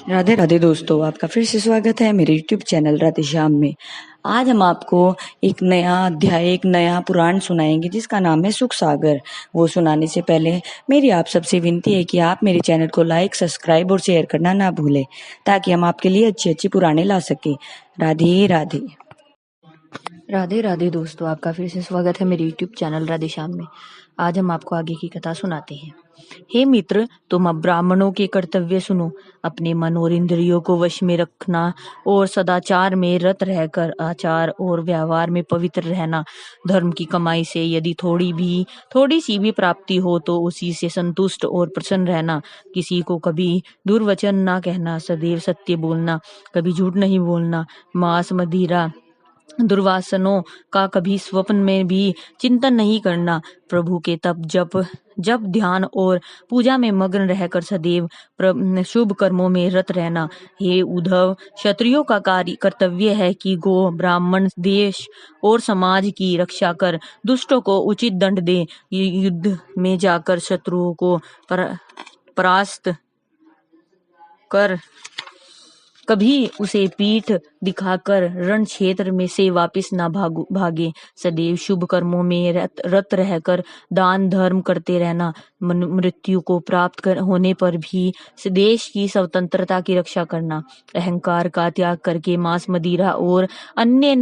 राधे राधे दोस्तों, आपका फिर से स्वागत है मेरे YouTube चैनल राधे श्याम में। आज हम आपको एक नया अध्याय, एक नया पुराण सुनाएंगे जिसका नाम है सुख सागर। वो सुनाने से पहले मेरी आप सबसे विनती है कि आप मेरे चैनल को लाइक, सब्सक्राइब और शेयर करना ना भूलें, ताकि हम आपके लिए अच्छी अच्छी पुराणे ला सके। राधे राधे। राधे राधे दोस्तों, आपका फिर से स्वागत है मेरे YouTube चैनल राधे श्याम में। आज हम आपको आगे की कथा सुनाते हैं। हे मित्र, तुम अब ब्राह्मणों के कर्तव्य सुनो। अपने मन और इंद्रियों को वश में रखना और सदाचार में रत रहकर आचार और व्यवहार में पवित्र रहना। धर्म की कमाई से यदि थोड़ी सी भी प्राप्ति हो तो उसी से संतुष्ट और प्रसन्न रहना। किसी को कभी दुर्वचन ना कहना, सदैव सत्य बोलना, कभी झूठ नहीं बोलना। मांस, मदिरा, दुर्वासनों का कभी स्वप्न में भी चिंतन नहीं करना। प्रभु के तप जप ध्यान और पूजा में मग्न रहकर सदैव शुभ कर्मों में रत रहना। हे उद्धव, क्षत्रियों का कर्तव्य है कि गो, ब्राह्मण, देश और समाज की रक्षा कर दुष्टों को उचित दंड दे, युद्ध में जाकर शत्रुओं को परास्त कर कभी उसे पीठ दिखाकर रण क्षेत्र में से वापस ना भागे। सदैव शुभ कर्मों में रत रहकर दान धर्म करते रहना। मृत्यु को प्राप्त होने पर भी देश की स्वतंत्रता की रक्षा करना। अहंकार का त्याग करके मांस, मदिरा और अन्य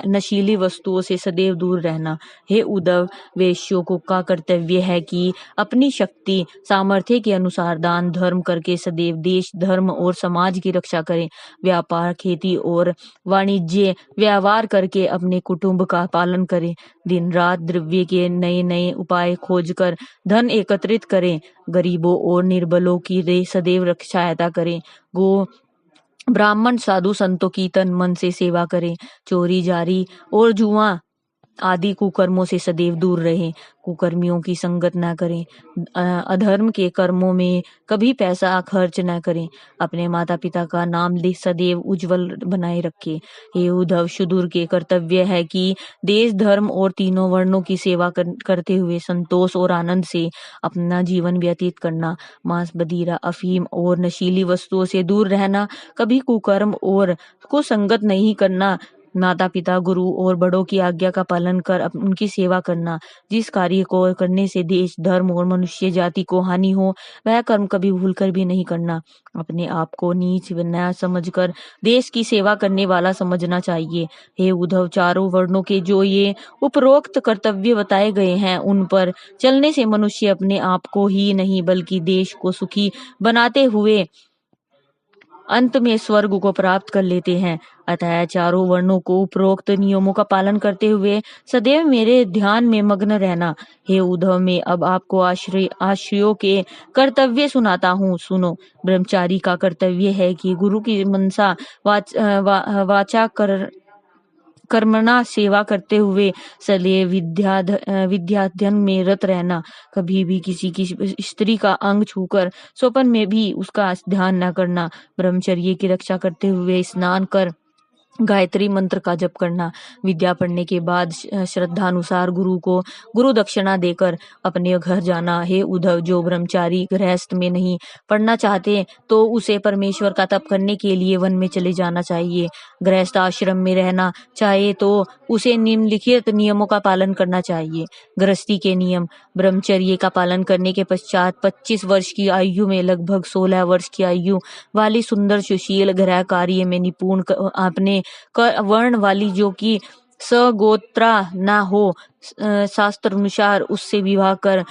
नशीली वस्तुओं से सदैव दूर रहना। हे उद्धव, वैश्यों का कर्तव्य है कि अपनी शक्ति सामर्थ्य के अनुसार दान धर्म करके सदैव देश, धर्म और समाज की रक्षा करें। व्यापार, खेती और वाणिज्य व्यवहार करके अपने कुटुंब का पालन करें। दिन रात द्रव्य के नए नए उपाय खोजकर धन एकत्रित करें। गरीबों और निर्बलों की सदैव सहायता करें। गो, ब्राह्मण, साधु संतों की तन मन से सेवा करें। चोरी, जारी और जुआ आदि कुकर्मों से सदैव दूर रहें। कुकर्मियों की संगत न करें। अधर्म के कर्मों में कभी पैसा खर्च न करें। अपने माता पिता का नाम सदैव उज्जवल बनाए रखें। हे उद्धव, शूद्र के कर्तव्य है कि देश, धर्म और तीनों वर्णों की सेवा करते हुए संतोष और आनंद से अपना जीवन व्यतीत करना। मांस, मदिरा, अफीम और नशीली वस्तुओं से दूर रहना। कभी कुकर्म और कुसंगत नहीं करना। माता पिता, गुरु और बड़ों की आज्ञा का पालन कर उनकी सेवा करना। जिस कार्य को करने से देश, धर्म और मनुष्य जाति को हानि हो, वह कर्म कभी भूलकर भी नहीं करना। अपने आप को नीच न समझकर देश की सेवा करने वाला समझना चाहिए। हे उद्धव, चारों वर्णों के जो ये उपरोक्त कर्तव्य बताए गए हैं, उन पर चलने से मनुष्य अपने आप को ही नहीं बल्कि देश को सुखी बनाते हुए अंत में स्वर्ग को प्राप्त कर लेते हैं। अतः चारों वर्णों को उपरोक्त नियमों का पालन करते हुए सदैव मेरे ध्यान में मग्न रहना। हे उद्धव, मैं अब आपको आश्रयों के कर्तव्य सुनाता हूँ, सुनो। ब्रह्मचारी का कर्तव्य है कि गुरु की मनसा वाचा कर्मणा सेवा करते हुए सदैव विद्याध्ययन में रत रहना। कभी भी किसी की स्त्री का अंग छूकर स्वप्न में भी उसका ध्यान न करना। ब्रह्मचर्य की रक्षा करते हुए स्नान कर गायत्री मंत्र का जप करना। विद्या पढ़ने के बाद श्रद्धानुसार गुरु को गुरु दक्षिणा देकर अपने घर जाना। हे उद्धव, जो ब्रह्मचारी गृहस्थ में नहीं पढ़ना चाहते तो उसे परमेश्वर का तप करने के लिए वन में चले जाना चाहिए। गृहस्थ आश्रम में रहना चाहे तो उसे निम्नलिखित नियमों का पालन करना चाहिए। गृहस्थी के नियम: ब्रह्मचर्य का पालन करने के पश्चात 25 वर्ष की आयु में लगभग 16 वर्ष की आयु वाली सुंदर, सुशील, गृह कार्य में निपुण, अपने वर्ण वाली, जो कि सगोत्रा न हो, शास्त्र अनुसार उससे विवाह कर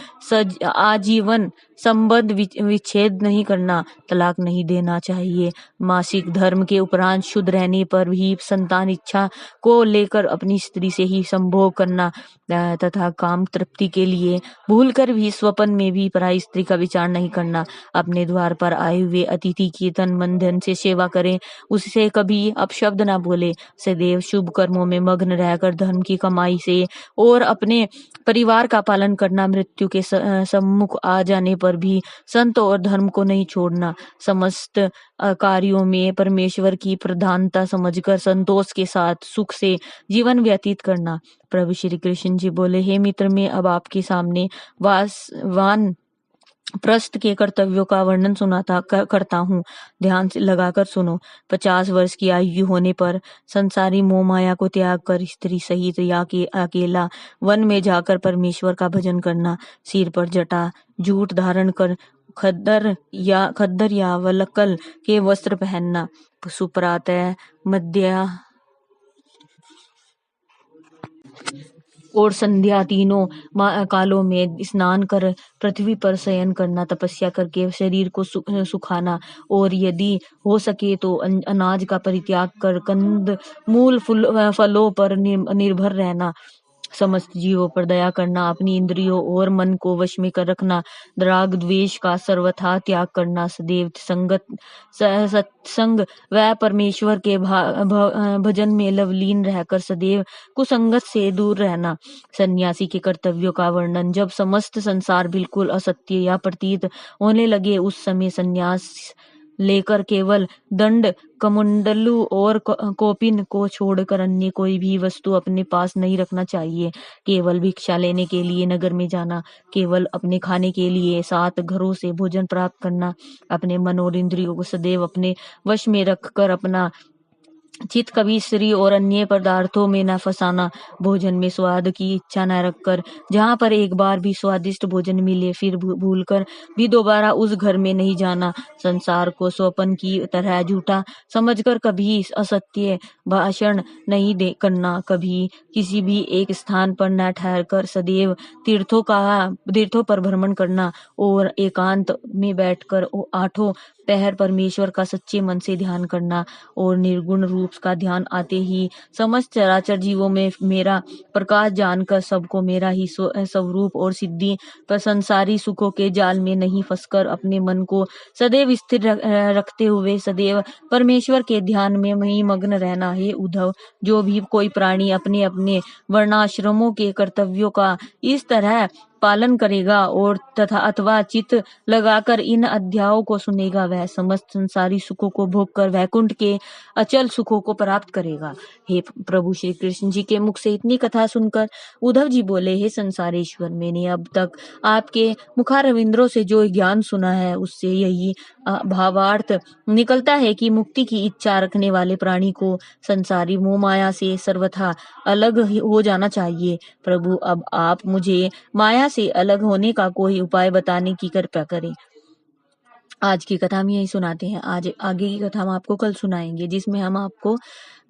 आजीवन संबंध विच्छेद नहीं करना। तलाक नहीं देना चाहिए। मासिक धर्म के उपरांत शुद्ध रहने पर भी संतान इच्छा को लेकर अपनी स्त्री से ही संभोग करना तथा काम तृप्ति के लिए भूलकर भी स्वप्न में भी पराई स्त्री का विचार नहीं करना। अपने द्वार पर आए हुए अतिथि की तन मन धन से सेवा करें, उससे कभी अपशब्द न बोले। सदैव शुभ कर्मों में मग्न रहकर धर्म की कमाई से और अपने परिवार का पालन करना। मृत्यु के सम्मुख आ जाने पर भी संत और धर्म को नहीं छोड़ना। समस्त कार्यों में परमेश्वर की प्रधानता समझकर संतोष के साथ सुख से जीवन व्यतीत करना। प्रभु श्री कृष्ण जी बोले, हे मित्र, मैं अब आपके सामने वान प्रस्त के कर्तव्यों का वर्णन करता हूँ, ध्यान से लगाकर सुनो। 50 वर्ष की आयु होने पर संसारी मोह माया को त्याग कर स्त्री सहित या अकेला वन में जाकर परमेश्वर का भजन करना, सिर पर जटा जूट धारण कर खद्दर या वलकल के वस्त्र पहनना, सुप्रातः मध्या और संध्या तीनों कालों में स्नान कर पृथ्वी पर शयन करना, तपस्या करके शरीर को सुखाना, और यदि हो सके तो अनाज का परित्याग कर कंद मूल फलों पर निर्भर रहना, समस्त जीवों पर दया करना, अपनी इंद्रियों और मन को वश में कर रखना, राग द्वेष का सर्वथा त्याग करना, सदैव सत्संग व परमेश्वर के भजन में लवलीन रहकर सदैव कुसंगत से दूर रहना। सन्यासी के कर्तव्यों का वर्णन। जब समस्त संसार बिल्कुल असत्य या प्रतीत होने लगे, उस समय सन्यास लेकर केवल दंड कमंडलू और कोपिन को छोड़कर अन्य कोई भी वस्तु अपने पास नहीं रखना चाहिए। केवल भिक्षा लेने के लिए नगर में जाना, केवल अपने खाने के लिए 7 घरों से भोजन प्राप्त करना, अपने मन और इंद्रियों को सदैव अपने वश में रखकर अपना चित कभी स्त्री और अन्य पदार्थों में न फंसाना, भोजन में स्वाद की इच्छा न रखकर जहाँ पर एक बार भी स्वादिष्ट भोजन मिले फिर भूलकर भी दोबारा उस घर में नहीं जाना, संसार को स्वप्न की तरह झूठा समझकर कभी असत्य भाषण नहीं करना, कभी किसी भी एक स्थान पर न ठहरकर सदैव तीर्थों पर भ्रमण करना, और एकांत में बैठकर 8 पहर परमेश्वर का सच्चे मन से ध्यान करना, और निर्गुण रूप का ध्यान आते ही समस्त चराचर जीवों में मेरा प्रकाश जानकर सबको मेरा ही स्वरूप और सिद्धि पर संसारी सुखों के जाल में नहीं फंसकर अपने मन को सदैव स्थिर रखते हुए सदैव परमेश्वर के ध्यान में ही मग्न रहना। हे उद्धव, जो भी कोई प्राणी अपने अपने वर्णाश्रमों के कर्तव्यों का इस तरह पालन करेगा और अथवा चित लगाकर इन अध्यायों को सुनेगा, वह समस्त संसारी सुखों को भोग कर वैकुंठ के अचल सुखों को प्राप्त करेगा। हे प्रभु श्री कृष्ण जी के मुख से इतनी कथा सुनकर उद्धव जी बोले, हे संसारेश्वर, मैंने अब तक आपके मुखारविंदों से जो ज्ञान सुना है उससे यही भावार्थ निकलता है कि मुक्ति की इच्छा रखने वाले प्राणी को संसारी मोह माया से सर्वथा अलग हो जाना चाहिए। प्रभु, अब आप मुझे माया से अलग होने का कोई उपाय बताने की कृपा करें। आज की कथा हम यही सुनाते हैं। आज आगे की कथा हम आपको कल सुनाएंगे, जिसमें हम आपको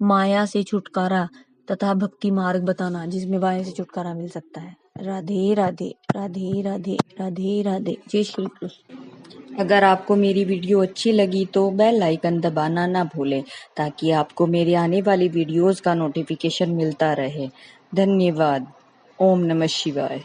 माया से छुटकारा तथा भक्ति मार्ग बताना, जिसमें माया से छुटकारा मिल सकता है। राधे राधे राधे राधे राधे राधे। जय श्री कृष्ण। अगर आपको मेरी वीडियो अच्छी लगी तो बेल आइकन दबाना ना भूलें, ताकि आपको मेरे आने वाली वीडियोस का नोटिफिकेशन मिलता रहे। धन्यवाद। ओम नमः शिवाय।